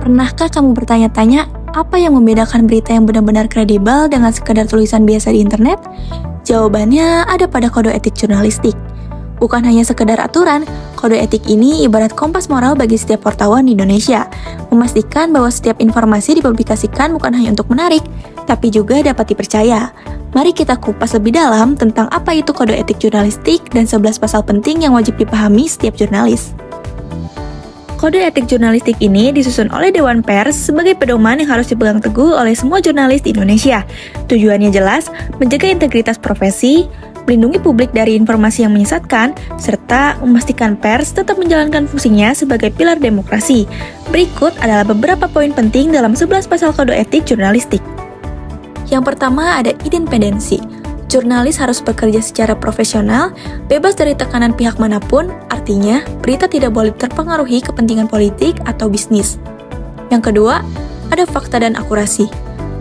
Pernahkah kamu bertanya-tanya apa yang membedakan berita yang benar-benar kredibel dengan sekadar tulisan biasa di internet? Jawabannya ada pada kode etik jurnalistik. Bukan hanya sekedar aturan, kode etik ini ibarat kompas moral bagi setiap wartawan di Indonesia, memastikan bahwa setiap informasi dipublikasikan bukan hanya untuk menarik, tapi juga dapat dipercaya. Mari kita kupas lebih dalam tentang apa itu kode etik jurnalistik dan 11 pasal penting yang wajib dipahami setiap jurnalis. Kode etik jurnalistik ini disusun oleh Dewan Pers sebagai pedoman yang harus dipegang teguh oleh semua jurnalis di Indonesia. Tujuannya jelas, menjaga integritas profesi, melindungi publik dari informasi yang menyesatkan, serta memastikan pers tetap menjalankan fungsinya sebagai pilar demokrasi. Berikut adalah beberapa poin penting dalam 11 pasal kode etik jurnalistik. Yang pertama ada independensi. Jurnalis harus bekerja secara profesional, bebas dari tekanan pihak manapun, artinya berita tidak boleh terpengaruhi kepentingan politik atau bisnis. Yang kedua, ada fakta dan akurasi.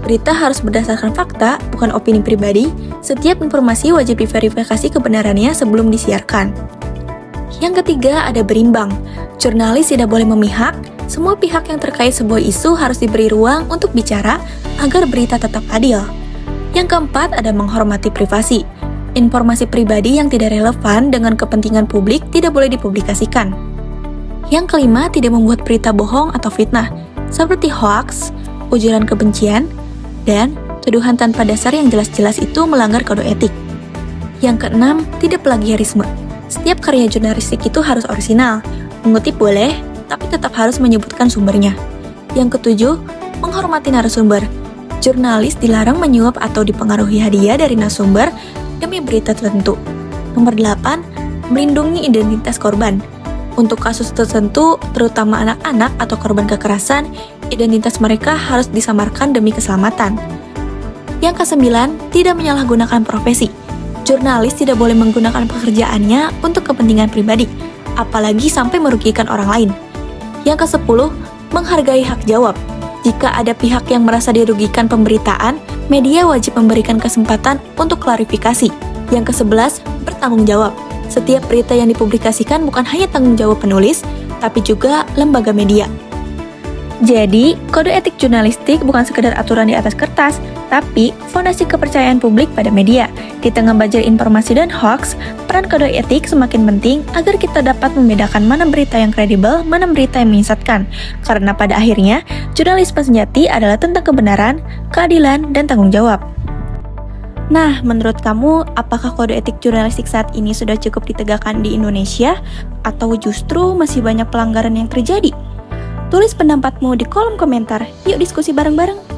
Berita harus berdasarkan fakta, bukan opini pribadi. Setiap informasi wajib diverifikasi kebenarannya sebelum disiarkan. Yang ketiga, ada berimbang. Jurnalis tidak boleh memihak, semua pihak yang terkait sebuah isu harus diberi ruang untuk bicara agar berita tetap adil. Yang keempat, ada menghormati privasi. Informasi pribadi yang tidak relevan dengan kepentingan publik tidak boleh dipublikasikan. Yang kelima, tidak membuat berita bohong atau fitnah, seperti hoax, ujaran kebencian, dan tuduhan tanpa dasar yang jelas-jelas itu melanggar kode etik. Yang keenam, tidak plagiarisme. Setiap karya jurnalistik itu harus orisinal. Mengutip boleh, tapi tetap harus menyebutkan sumbernya. Yang ketujuh, menghormati narasumber. Jurnalis dilarang menyuap atau dipengaruhi hadiah dari narasumber demi berita tertentu. Nomor 8, melindungi identitas korban. Untuk kasus tertentu, terutama anak-anak atau korban kekerasan, identitas mereka harus disamarkan demi keselamatan. Yang kesembilan, tidak menyalahgunakan profesi. Jurnalis tidak boleh menggunakan pekerjaannya untuk kepentingan pribadi, apalagi sampai merugikan orang lain. Yang kesepuluh, menghargai hak jawab. Jika ada pihak yang merasa dirugikan pemberitaan, media wajib memberikan kesempatan untuk klarifikasi. Yang ke-11, bertanggung jawab. Setiap berita yang dipublikasikan bukan hanya tanggung jawab penulis, tapi juga lembaga media. Jadi, kode etik jurnalistik bukan sekedar aturan di atas kertas, tapi fondasi kepercayaan publik pada media. Di tengah banjir informasi dan hoax, peran kode etik semakin penting agar kita dapat membedakan mana berita yang kredibel, mana berita yang menyesatkan. Karena pada akhirnya, jurnalisme sejati adalah tentang kebenaran, keadilan, dan tanggung jawab. Nah, menurut kamu, apakah kode etik jurnalistik saat ini sudah cukup ditegakkan di Indonesia? Atau justru masih banyak pelanggaran yang terjadi? Tulis pendapatmu di kolom komentar. Yuk diskusi bareng-bareng.